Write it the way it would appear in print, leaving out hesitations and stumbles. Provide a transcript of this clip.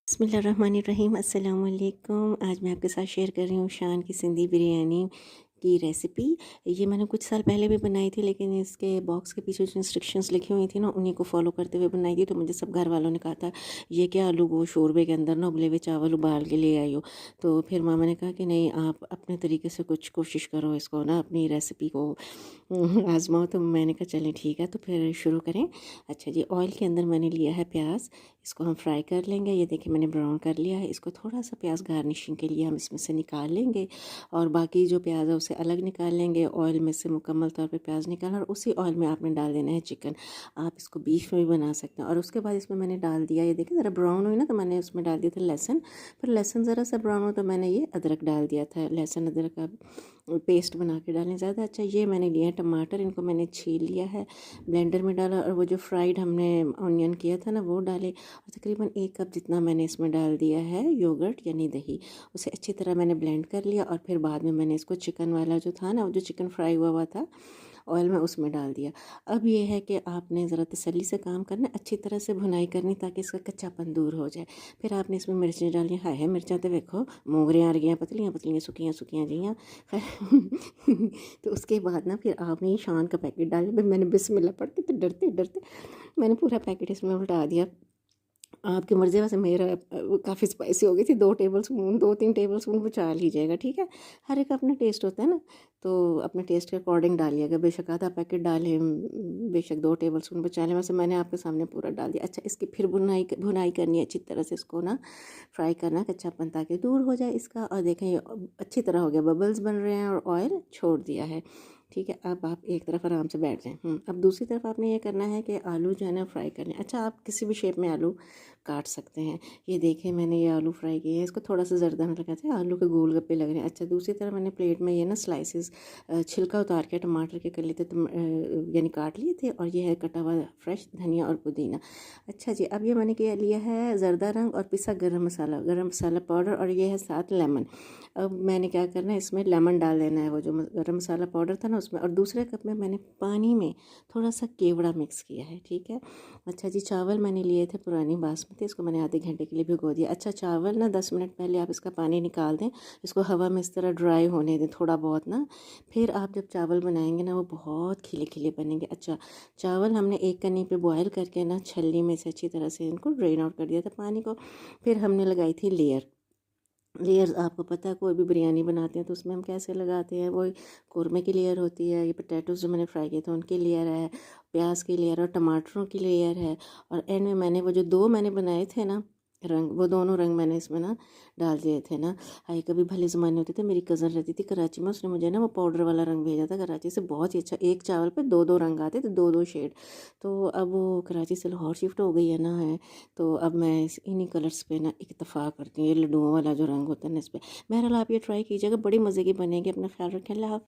बिस्मिल्लाहिर्रहमानिर्रहीम अस्सलाम वालेकुम। आज मैं आपके साथ शेयर कर रही हूँ शान की सिंधी बिरयानी की रेसिपी। ये मैंने कुछ साल पहले भी बनाई थी, लेकिन इसके बॉक्स के पीछे जो इंस्ट्रक्शंस लिखी हुई थी ना, उन्हीं को फॉलो करते हुए बनाई थी। तो मुझे सब घर वालों ने कहा था ये क्या आलू वो शोरबे के अंदर ना उबले हुए चावल उबाल के ले आई हो। तो फिर मामा ने कहा कि नहीं, आप अपने तरीके से कुछ कोशिश करो, इसको ना अपनी रेसिपी को आजमाओ। तो मैंने कहा चलें ठीक है, तो फिर शुरू करें। अच्छा जी, ऑयल के अंदर मैंने लिया है प्याज, इसको हम फ्राई कर लेंगे। ये देखिए मैंने ब्राउन कर लिया है। इसको थोड़ा सा प्याज गार्निशिंग के लिए हम इसमें से निकाल लेंगे, और बाकी जो प्याज है उसे अलग निकाल लेंगे। ऑयल में से मुकम्मल तौर पे प्याज निकालना, और उसी ऑयल में आपने डाल देना है चिकन। आप इसको बीफ में भी बना सकते हैं। और उसके बाद इसमें मैंने डाल दिया, ये देखिए ज़रा ब्राउन हुई ना, तो मैंने उसमें डाल दिया था लहसुन। फिर लहसुन ज़रा सा ब्राउन हो तो मैंने ये अदरक डाल दिया था। लहसुन अदरक का पेस्ट बना के डालें ज़्यादा अच्छा। ये मैंने लिया है टमाटर, इनको मैंने छील लिया है, ब्लेंडर में डाला, और वो जो फ्राइड हमने ऑनियन किया था ना वो डाले। और तकरीबन 1 कप जितना मैंने इसमें डाल दिया है योगर्ट यानी दही। उसे अच्छी तरह मैंने ब्लेंड कर लिया, और फिर बाद में मैंने इसको चिकन वाला जो था ना, जो चिकन फ्राई हुआ हुआ था ऑयल में, उसमें डाल दिया। अब ये है कि आपने ज़रा तसल्ली से काम करना, अच्छी तरह से भुनाई करनी ताकि इसका कच्चापन दूर हो जाए। फिर आपने इसमें मिर्चें डाली। हाय है मिर्चा तो देखो मोगरियाँ आ गई, पतलियाँ पतलियाँ सुखियाँ सुखियाँ जियाँ। खैर तो उसके बाद ना फिर आपने ये शान का पैकेट डाल। मैंने बिस्मिल्लाह पढ़ के तो डरते डरते मैंने पूरा पैकेट इसमें उल्टा दिया। आपकी मर्ज़ी, वैसे मेरा काफ़ी स्पाइसी हो गई थी। 2 टेबल स्पून बचा लीजिएगा, ठीक है। हर एक का अपना टेस्ट होता है ना, तो अपने टेस्ट के अकॉर्डिंग डालिएगा। बेशक आधा पैकेट डालें, बेशक 2 टेबल स्पून बचा लें। वैसे मैंने आपके सामने पूरा डाल दिया। अच्छा, इसकी फिर भुनाई करनी है अच्छी तरह से, इसको ना फ्राई करना कच्चापन ताकि दूर हो जाए इसका। और देखें ये अच्छी तरह हो गया, बबल्स बन रहे हैं और ऑयल छोड़ दिया है, ठीक है। अब आप एक तरफ आराम से बैठ जाएं। अब दूसरी तरफ आपने ये करना है कि आलू जो है ना फ्राई करने। अच्छा, आप किसी भी शेप में आलू काट सकते हैं। ये देखें मैंने ये आलू फ्राई किए हैं, इसको थोड़ा सा जर्दा में लगाते हैं, आलू के गोल गप्पे लग रहे हैं। अच्छा, दूसरी तरफ मैंने प्लेट में ये ना स्लाइसेस छिलका उतार के टमाटर के कर लिए थे, यानी काट लिए थे। और ये है कटा हुआ फ्रेश धनिया और पुदीना। अच्छा जी, अब ये मैंने क्या लिया है, जर्दा रंग और पिसा गरम मसाला पाउडर, और ये है साथ लेमन। अब मैंने क्या करना है, इसमें लेमन डाल देना है, वो जो गरम मसाला पाउडर था ना उसमें। और दूसरे कप में मैंने पानी में थोड़ा सा केवड़ा मिक्स किया है, ठीक है। अच्छा जी, चावल मैंने लिए थे पुरानी बासमती, इसको मैंने आधे घंटे के लिए भिगो दिया। अच्छा, चावल ना 10 मिनट पहले आप इसका पानी निकाल दें, इसको हवा में इस तरह ड्राई होने दें थोड़ा बहुत ना। फिर आप जब चावल बनाएंगे ना वो बहुत खिले खिले बनेंगे। अच्छा, चावल हमने एक कनी पे बॉयल करके ना छलनी में से अच्छी तरह से इनको ड्रेन आउट कर दिया था पानी को। फिर हमने लगाई थी लेयर्स। आपको पता है कोई भी बिरयानी बनाते हैं तो उसमें हम कैसे लगाते हैं, वो कौरमे की लेयर होती है, ये पोटैटोज़ जो मैंने फ्राई किए थे उनकी लेयर है, प्याज की लेयर और टमाटरों की लेयर है। और एंड में मैंने वो जो दो मैंने बनाए थे ना रंग, वो दोनों रंग मैंने इसमें ना डाल दिए थे ना। हाई कभी भले ज़माने होते थे, मेरी कज़न रहती थी कराची में, उसने मुझे ना वो पाउडर वाला रंग भेजा था कराची से, बहुत ही अच्छा। एक चावल पे दो दो रंग आते थे, दो दो शेड। तो अब वो कराची से लाहौर शिफ्ट हो गई है ना, है तो अब मैं इन्हीं कलर्स पे ना इक्तफ़ा करती हूँ। ये लड्डुओं वाला जो रंग होता है ना इस पर। बहरहाल आप ये ट्राई कीजिएगा, बड़ी मज़े की बनेगी। अपना ख्याल रखें। अल्लाह हाफ़िज़।